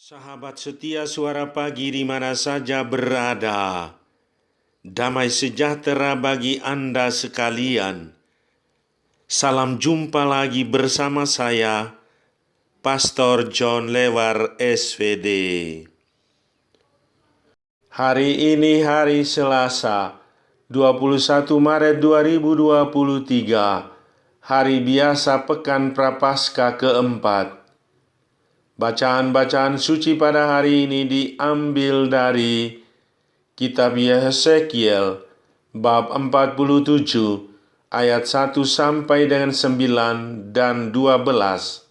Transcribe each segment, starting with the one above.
Sahabat setia Suara Pagi di mana saja berada, damai sejahtera bagi Anda sekalian. Salam jumpa lagi bersama saya, Pastor John Lewar SVD. Hari ini hari Selasa, 21 Maret 2023, hari biasa Pekan Prapaskah keempat. Bacaan-bacaan suci pada hari ini diambil dari Kitab Yeskiel bab 47 ayat 1 sampai dengan 9 dan 12,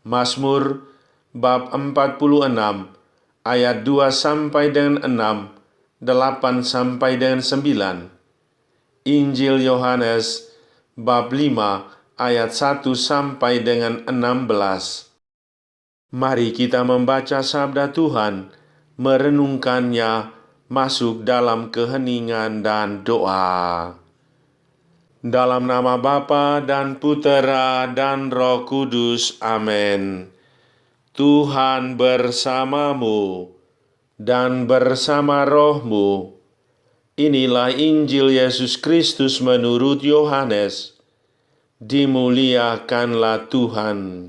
Mazmur bab 46 ayat 2 sampai dengan 6, 8 sampai dengan 9, Injil Yohanes bab 5 ayat 1 sampai dengan 16. Mari kita membaca sabda Tuhan, merenungkannya, masuk dalam keheningan dan doa. Dalam nama Bapa dan Putera dan Roh Kudus, amin. Tuhan bersamamu dan bersama rohmu. Inilah Injil Yesus Kristus menurut Yohanes. Dimuliakanlah Tuhan.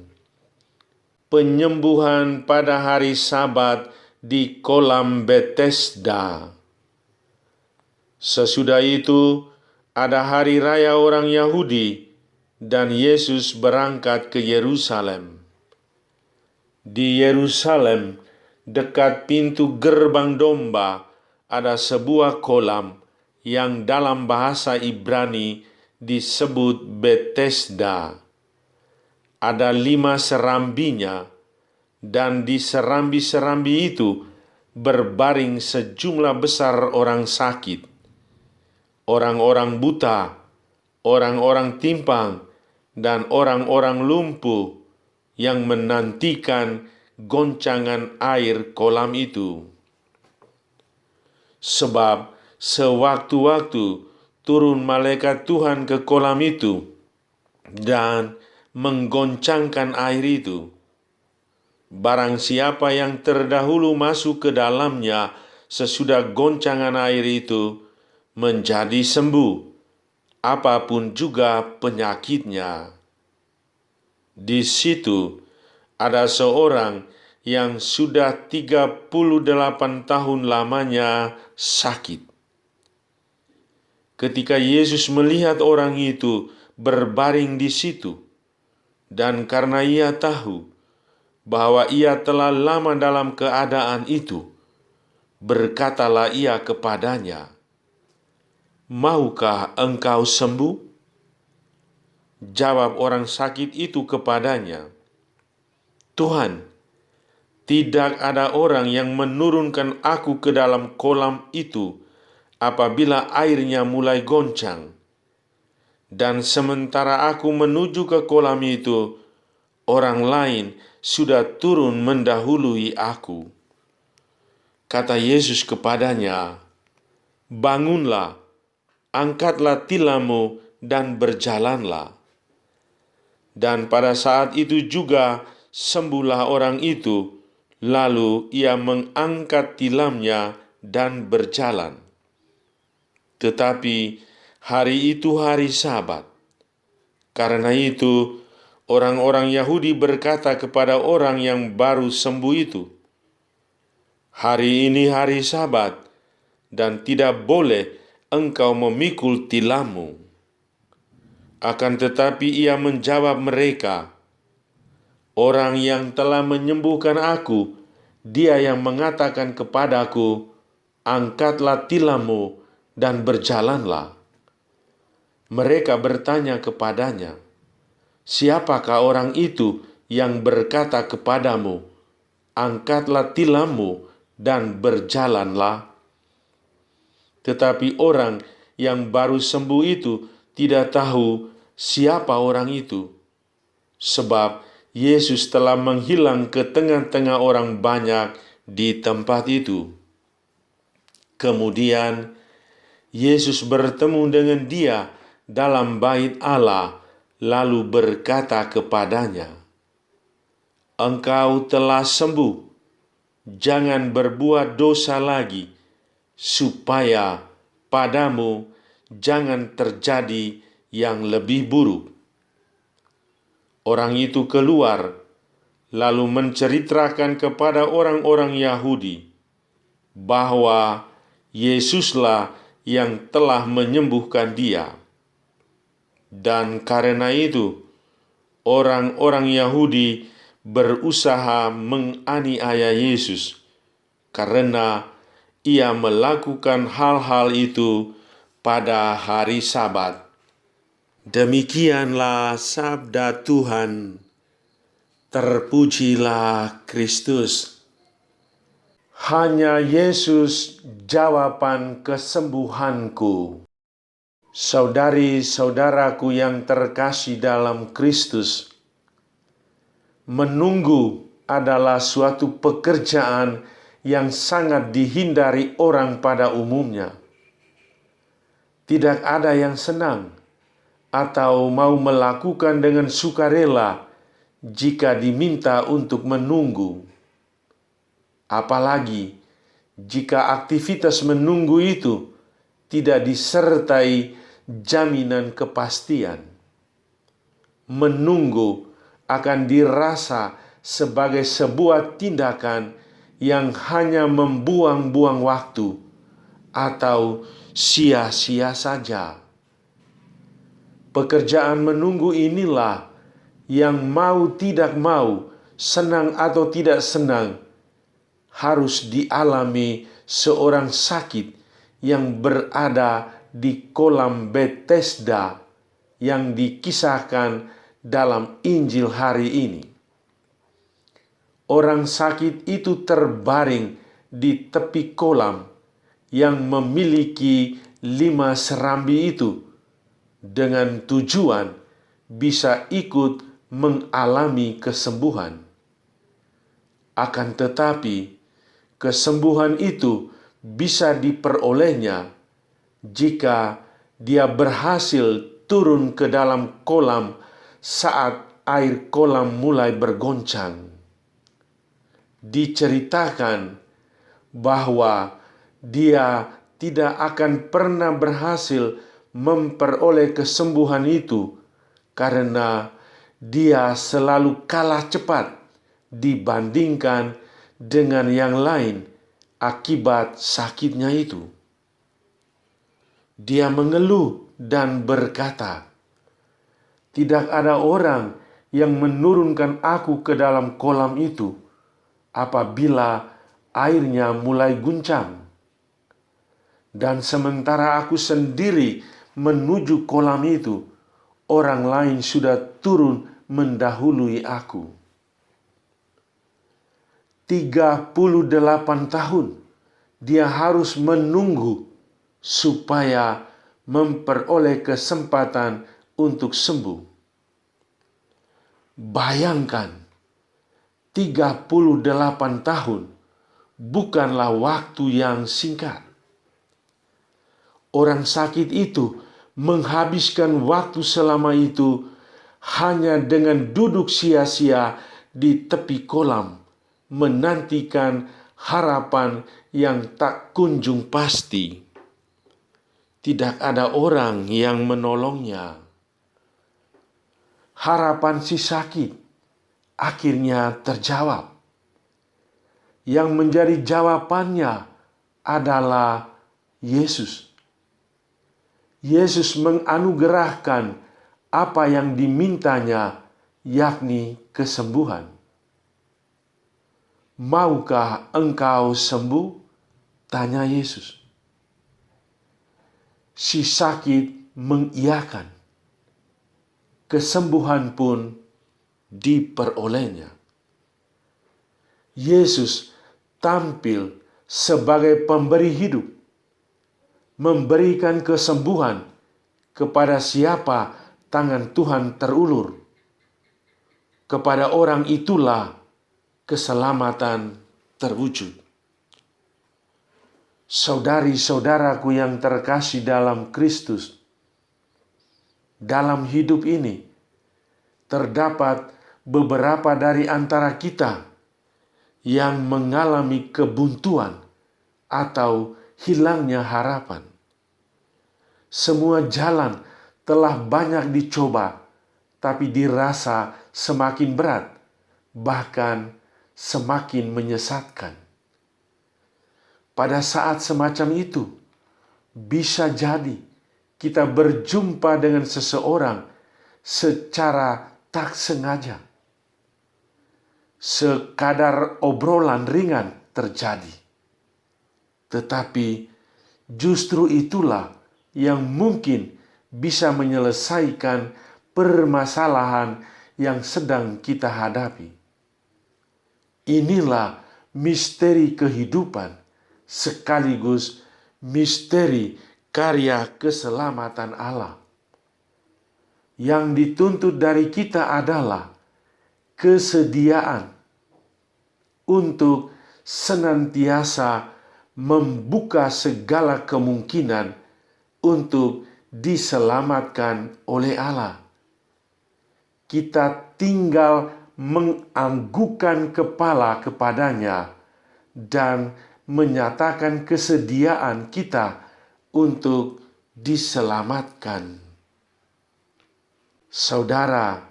Penyembuhan pada hari Sabat di kolam Betesda. Sesudah itu, ada hari raya orang Yahudi, dan Yesus berangkat ke Yerusalem. Di Yerusalem, dekat pintu gerbang domba, ada sebuah kolam yang dalam bahasa Ibrani disebut Betesda. Ada 5 serambinya, dan di serambi-serambi itu berbaring sejumlah besar orang sakit, orang-orang buta, orang-orang timpang, dan orang-orang lumpuh yang menantikan goncangan air kolam itu. Sebab sewaktu-waktu turun malaikat Tuhan ke kolam itu dan menggoncangkan air itu. Barang siapa yang terdahulu masuk ke dalamnya sesudah goncangan air itu menjadi sembuh, apapun juga penyakitnya. Di situ ada seorang yang sudah 38 tahun lamanya sakit. Ketika Yesus melihat orang itu berbaring di situ, dan karena ia tahu bahwa ia telah lama dalam keadaan itu, berkatalah ia kepadanya, "Maukah engkau sembuh?" Jawab orang sakit itu kepadanya, "Tuhan, tidak ada orang yang menurunkan aku ke dalam kolam itu apabila airnya mulai goncang. Dan sementara aku menuju ke kolam itu, orang lain sudah turun mendahului aku." Kata Yesus kepadanya, "Bangunlah, angkatlah tilammu dan berjalanlah." Dan pada saat itu juga sembuhlah orang itu, lalu ia mengangkat tilamnya dan berjalan. Tetapi hari itu hari Sabat. Karena itu, orang-orang Yahudi berkata kepada orang yang baru sembuh itu, "Hari ini hari Sabat, dan tidak boleh engkau memikul tilammu." Akan tetapi ia menjawab mereka, "Orang yang telah menyembuhkan aku, dia yang mengatakan kepadaku, 'Angkatlah tilammu dan berjalanlah.'" Mereka bertanya kepadanya, "Siapakah orang itu yang berkata kepadamu, 'Angkatlah tilammu dan berjalanlah'?" Tetapi orang yang baru sembuh itu tidak tahu siapa orang itu, sebab Yesus telah menghilang ke tengah-tengah orang banyak di tempat itu. Kemudian Yesus bertemu dengan dia dalam bait Allah, lalu berkata kepadanya, "Engkau telah sembuh. jangan berbuat dosa lagi, supaya padamu jangan terjadi yang lebih buruk." Orang itu keluar, lalu menceritakan kepada orang-orang Yahudi bahwa Yesuslah yang telah menyembuhkan dia. Dan karena itu, orang-orang Yahudi berusaha menganiaya Yesus karena ia melakukan hal-hal itu pada hari Sabat. Demikianlah sabda Tuhan. Terpujilah Kristus. Hanya Yesus jawaban kesembuhanku. Saudari-saudaraku yang terkasih dalam Kristus, menunggu adalah suatu pekerjaan yang sangat dihindari orang pada umumnya. Tidak ada yang senang atau mau melakukan dengan sukarela jika diminta untuk menunggu. Apalagi jika aktivitas menunggu itu tidak disertai jaminan kepastian. Menunggu akan dirasa sebagai sebuah tindakan yang hanya membuang-buang waktu atau sia-sia saja. Pekerjaan menunggu inilah yang mau tidak mau, senang atau tidak senang, harus dialami seorang sakit yang berada di kolam Bethesda yang dikisahkan dalam Injil hari ini. Orang sakit itu terbaring di tepi kolam yang memiliki 5 serambi itu, dengan tujuan bisa ikut mengalami kesembuhan. Akan tetapi, kesembuhan itu bisa diperolehnya jika dia berhasil turun ke dalam kolam saat air kolam mulai bergoncang. Diceritakan bahwa dia tidak akan pernah berhasil memperoleh kesembuhan itu karena dia selalu kalah cepat dibandingkan dengan yang lain akibat sakitnya itu. Dia mengeluh dan berkata, "Tidak ada orang yang menurunkan aku ke dalam kolam itu apabila airnya mulai guncang. Dan sementara aku sendiri menuju kolam itu, orang lain sudah turun mendahului aku." 38 tahun dia harus menunggu supaya memperoleh kesempatan untuk sembuh. Bayangkan, 38 tahun bukanlah waktu yang singkat. Orang sakit itu menghabiskan waktu selama itu hanya dengan duduk sia-sia di tepi kolam, menantikan harapan yang tak kunjung pasti. Tidak ada orang yang menolongnya. Harapan si sakit akhirnya terjawab. Yang menjadi jawabannya adalah Yesus. Yesus menganugerahkan apa yang dimintanya, yakni kesembuhan. "Maukah engkau sembuh?" tanya Yesus. Si sakit mengiyakan. Kesembuhan pun diperolehnya. Yesus tampil sebagai pemberi hidup, memberikan kesembuhan kepada siapa tangan Tuhan terulur. Kepada orang itulah keselamatan terwujud. Saudari-saudaraku yang terkasih dalam Kristus, dalam hidup ini terdapat beberapa dari antara kita yang mengalami kebuntuan atau hilangnya harapan. Semua jalan telah banyak dicoba, tapi dirasa semakin berat, bahkan semakin menyesatkan. Pada saat semacam itu, bisa jadi kita berjumpa dengan seseorang secara tak sengaja. Sekadar obrolan ringan terjadi. Tetapi justru itulah yang mungkin bisa menyelesaikan permasalahan yang sedang kita hadapi. Inilah misteri kehidupan sekaligus misteri karya keselamatan Allah. Yang dituntut dari kita adalah kesediaan untuk senantiasa membuka segala kemungkinan untuk diselamatkan oleh Allah. Kita tinggal menganggukkan kepala kepadanya dan menyatakan kesediaan kita untuk diselamatkan. Saudara,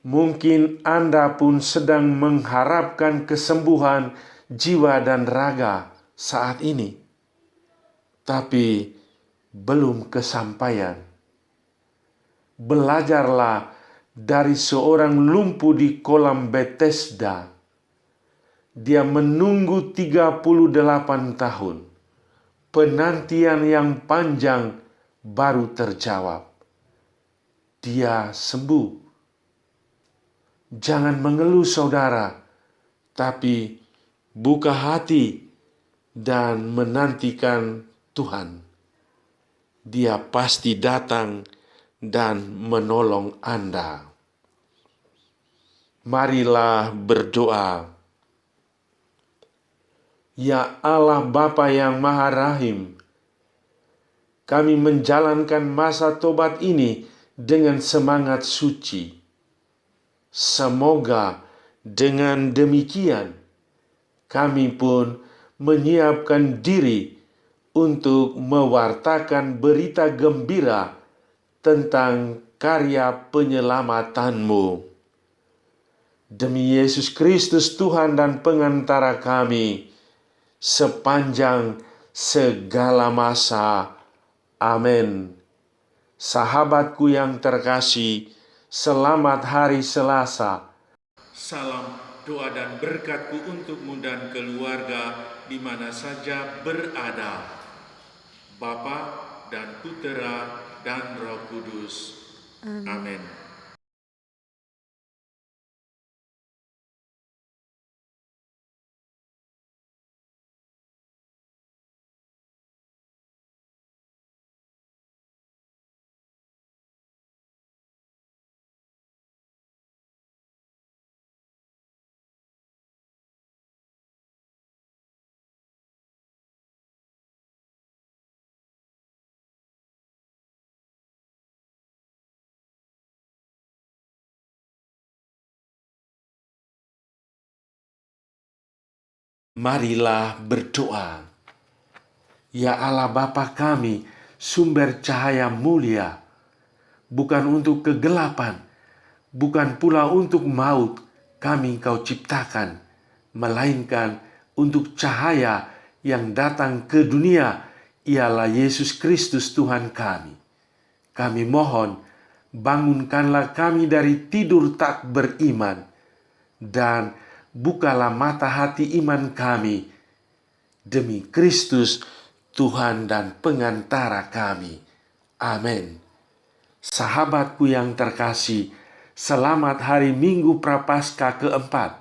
mungkin Anda pun sedang mengharapkan kesembuhan jiwa dan raga saat ini, tapi belum kesampaian. Belajarlah dari seorang lumpuh di kolam Bethesda. Dia menunggu 38 tahun. Penantian yang panjang baru terjawab. Dia sembuh. Jangan mengeluh, saudara, tapi buka hati dan menantikan Tuhan. Dia pasti datang dan menolong Anda. Marilah berdoa. Ya Allah Bapa yang Maha Rahim, kami menjalankan masa tobat ini dengan semangat suci. Semoga dengan demikian kami pun menyiapkan diri untuk mewartakan berita gembira tentang karya penyelamatanmu. Demi Yesus Kristus Tuhan dan pengantara kami, sepanjang segala masa. Amin. Sahabatku yang terkasih, selamat hari Selasa. Salam doa dan berkatku untukmu dan keluarga di mana saja berada. Bapa dan Putera dan Roh Kudus. Amin. Marilah berdoa. Ya Allah Bapa kami, sumber cahaya mulia, bukan untuk kegelapan, bukan pula untuk maut kami Kau ciptakan, melainkan untuk cahaya yang datang ke dunia, ialah Yesus Kristus Tuhan kami. Kami mohon, bangunkanlah kami dari tidur tak beriman, dan bukalah mata hati iman kami, demi Kristus Tuhan dan pengantara kami. Amin. Sahabatku yang terkasih, selamat hari Minggu Prapaskah keempat.